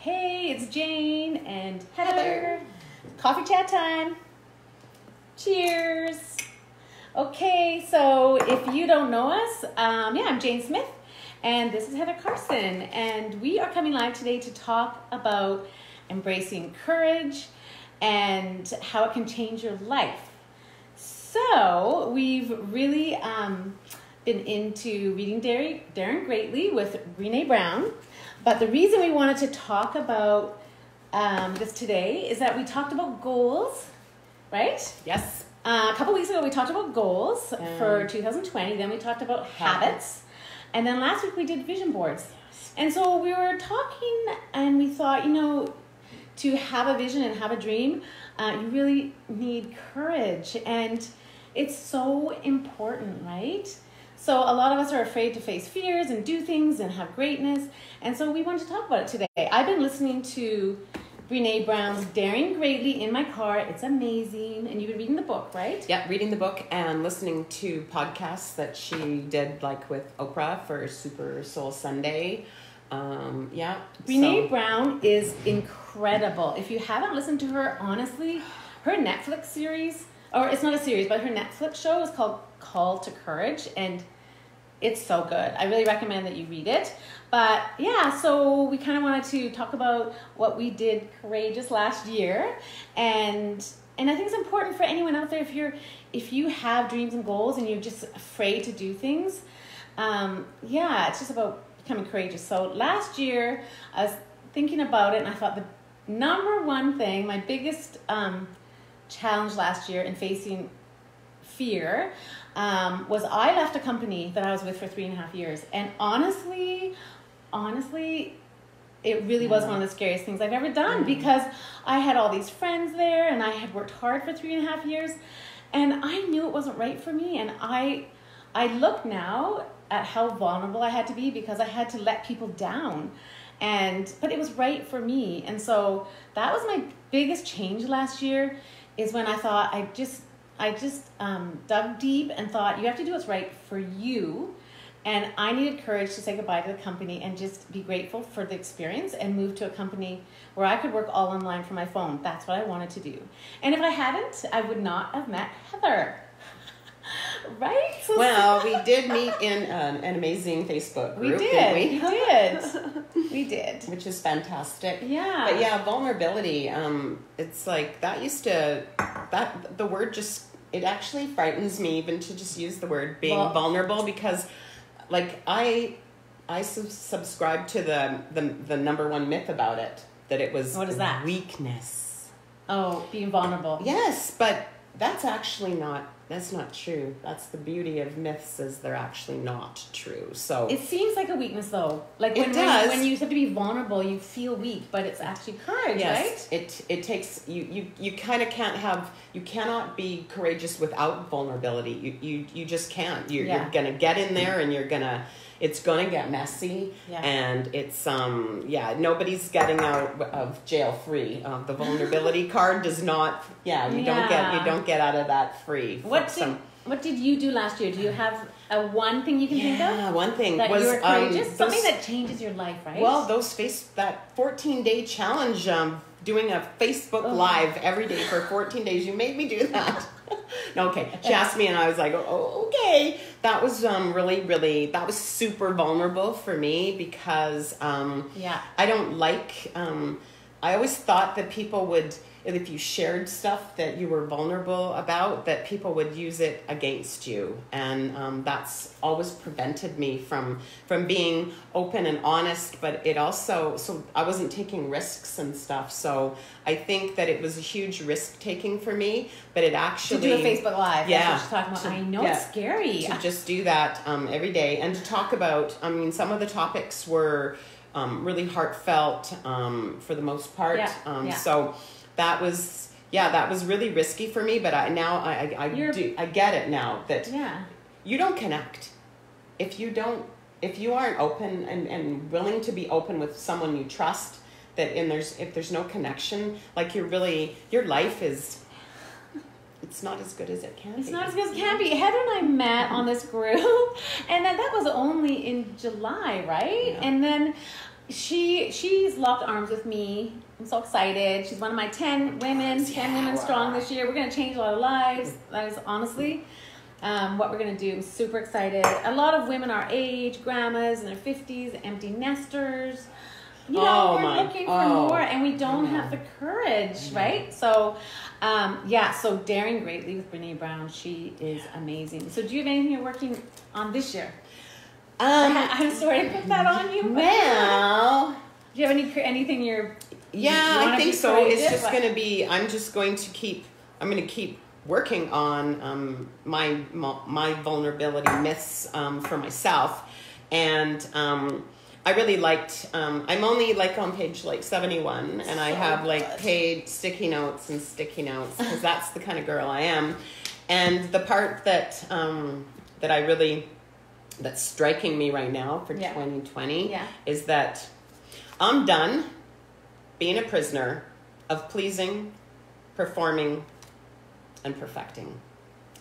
Hey, it's Jane and Heather. Coffee chat time. Cheers. Okay, so if you don't know us, I'm Jane Smith, and this is Heather Carson, and we are coming live today to talk about embracing courage and how it can change your life. So we've really been into reading Daring Greatly with Brene Brown. But the reason we wanted to talk about this today is that we talked about goals, right? Yes. A couple weeks ago we talked about goals for 2020. Then we talked about habits. And then last week we did vision boards. And so we were talking and we thought, to have a vision and have a dream, you really need courage. And it's so important, right? So a lot of us are afraid to face fears and do things and have greatness. And so we wanted to talk about it today. I've been listening to Brene Brown's Daring Greatly in my car. It's amazing. And you've been reading the book, right? Yeah, reading the book and listening to podcasts that she did, like with Oprah for Super Soul Sunday. Brene Brown is incredible. If you haven't listened to her, honestly, her Netflix series, or it's not a series, but her Netflix show is called Call to Courage, and it's so good. I really recommend that you read it. But yeah, so we kind of wanted to talk about what we did courageous last year, and I think it's important for anyone out there, if you have dreams and goals and you're just afraid to do things, it's just about becoming courageous. So last year I was thinking about it, and I thought the number one thing, my biggest challenge last year in facing fear was I left a company that I was with for 3.5 years, and honestly it really was one of the scariest things I've ever done, because I had all these friends there and I had worked hard for 3.5 years, and I knew it wasn't right for me. And I look now at how vulnerable I had to be, because I had to let people down, but it was right for me. And so that was my biggest change last year, is when I thought I just dug deep and thought, you have to do what's right for you. And I needed courage to say goodbye to the company and just be grateful for the experience and move to a company where I could work all online from my phone. That's what I wanted to do. And if I hadn't, I would not have met Heather. Right? Well, we did meet in an amazing Facebook group. We did. We did. Which is fantastic. Yeah. But yeah, vulnerability, it's like the word just, it actually frightens me even to just use the word being vulnerable, because like I subscribe to the number one myth about it, that it was what is that? Weakness. Oh, being vulnerable. Yes, but that's not true. That's the beauty of myths, is they're actually not true. So it seems like a weakness, though. Like when you have to be vulnerable, you feel weak, but it's actually courage, right? It takes you kind of cannot be courageous without vulnerability. You just can't. You're gonna get in there, and it's gonna get messy, and it's nobody's getting out of jail free. The vulnerability card does not. You don't get out of that free. What did you do last year? Do you have one thing you can think of? Yeah, one thing that was you were courageous. Something that changes your life, right? Well, that 14-day challenge, doing a Facebook Live every day for 14 days. You made me do that. No, okay. She asked me, and I was like, oh, okay. That was that was super vulnerable for me, because I don't like. I always thought that people would, if you shared stuff that you were vulnerable about, that people would use it against you, and that's always prevented me from being open and honest. But it also, so I wasn't taking risks and stuff. So I think that it was a huge risk taking for me. But it actually, to do a Facebook Live. That's what you're talking about. I know it's scary to just do that every day, and to talk about. I mean, some of the topics were really heartfelt for the most part. So that was really risky for me, but I get it now that you don't connect if you aren't open and willing to be open with someone you trust, if there's no connection, like your life is, it's not as good as it can be. It's not as good as it can be. Heather and I met on this group, and then that was only in July, right? Yeah. And then She's locked arms with me. I'm so excited. She's one of my 10 women, 10 women strong this year. We're going to change a lot of lives. That is honestly what we're going to do. I'm super excited. A lot of women our age, grandmas in their 50s, empty nesters. You know, we're looking for more, and we don't have the courage, right? So, so Daring Greatly with Brene Brown. She is amazing. So do you have anything you're working on this year? I'm sorry to put that on you. Well, do you have anything you're? I think so. It's just going to be. I'm going to keep working on my vulnerability myths for myself, and I really liked. I'm only like on page like 71, and I have like paid sticky notes because that's the kind of girl I am, and the part that I really. That's striking me right now for 2020 is that I'm done being a prisoner of pleasing, performing, and perfecting.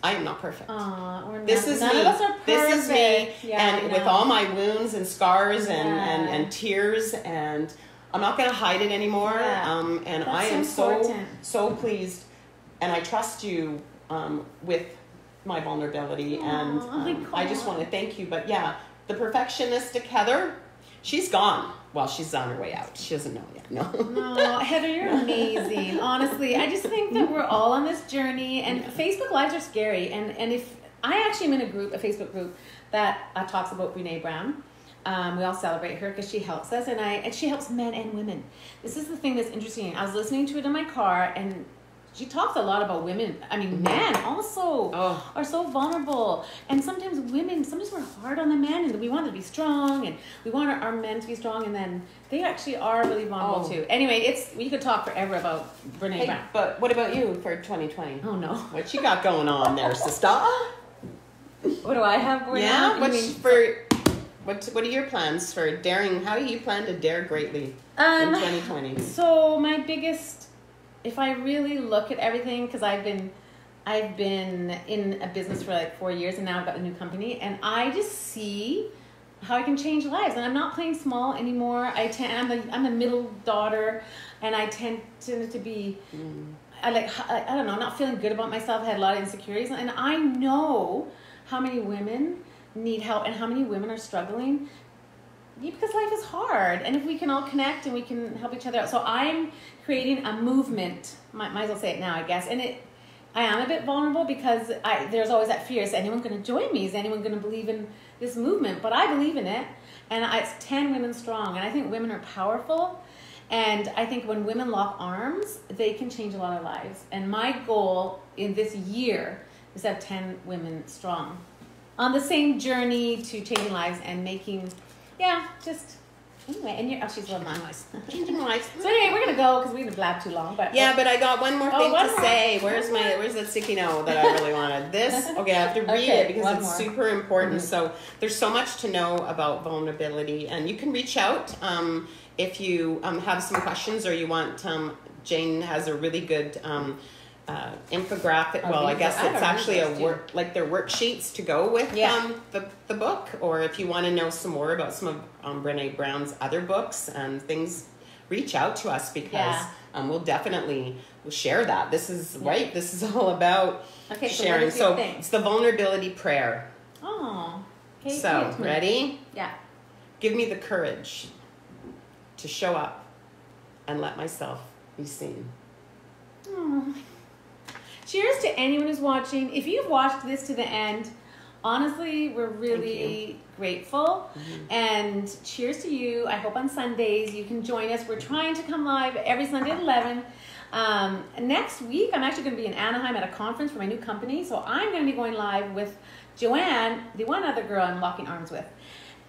I am not perfect. This is none me. of us are perfect. This is me, yeah, and with all my wounds and scars and tears, and I'm not going to hide it anymore. And I am so pleased, and I trust you with my vulnerability, and I just want to thank you. But the perfectionistic Heather, she's gone. Well, she's on her way out. She doesn't know yet. No, Heather, you're amazing. Honestly, I just think that we're all on this journey, and Facebook Lives are scary. And if I actually am in a Facebook group that talks about Brene Brown. We all celebrate her because she helps us, and she helps men and women. This is the thing that's interesting. I was listening to it in my car, and she talks a lot about women. I mean, men also are so vulnerable. And sometimes we're hard on the men, and we want them to be strong, and we want our men to be strong, and then they actually are really vulnerable too. Anyway, we could talk forever about Brene Brown. But what about you for 2020? Oh, no. What you got going on there, sister? What do I have going on? What are your plans for daring? How do you plan to dare greatly in 2020? So my biggest... If I really look at everything, because I've been in a business for like 4 years, and now I've got a new company, and I just see how I can change lives. And I'm not playing small anymore. I'm the middle daughter, and I tend to be I don't know, not feeling good about myself. I had a lot of insecurities, and I know how many women need help and how many women are struggling. Because life is hard, and if we can all connect and we can help each other out. So I'm creating a movement, might as well say it now, I guess. And I am a bit vulnerable because there's always that fear. Is anyone going to join me? Is anyone going to believe in this movement? But I believe in it, and it's 10 women strong. And I think women are powerful, and I think when women lock arms, they can change a lot of lives. And my goal in this year is to have 10 women strong on the same journey to changing lives and making... anyway, and she's a little nice. Changing lives. So anyway, we're gonna go because we're gonna blab too long. But but I got one more thing to say. Where's that sticky note that I really wanted? This. Okay, I have to read it because it's super important. Mm-hmm. So there's so much to know about vulnerability, and you can reach out if you have some questions or you want. Jane has a really good. Infographic. Well, I guess it's actually they're worksheets to go with the book. Or if you want to know some more about some of Brene Brown's other books and things, reach out to us because we'll definitely share that. This is right. This is all about sharing. So it's the vulnerability prayer. Oh. Okay. So ready? Yeah. Give me the courage to show up and let myself be seen. Oh. Cheers to anyone who's watching. If you've watched this to the end, honestly, we're really grateful. Mm-hmm. And cheers to you. I hope on Sundays you can join us. We're trying to come live every Sunday at 11. Next week, I'm actually going to be in Anaheim at a conference for my new company. So I'm going to be going live with Joanne, the one other girl I'm locking arms with.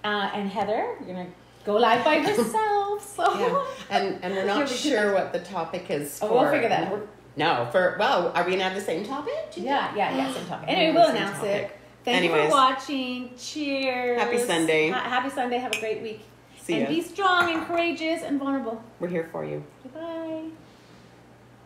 And Heather, you're going to go live by herself. So. And we're not sure what the topic is for. We'll figure that out. Are we going to have the same topic? Yeah, same topic. Anyway, we'll announce it. Thank you for watching. Cheers. Happy Sunday. Happy Sunday. Have a great week. See ya. And be strong and courageous and vulnerable. We're here for you. Goodbye.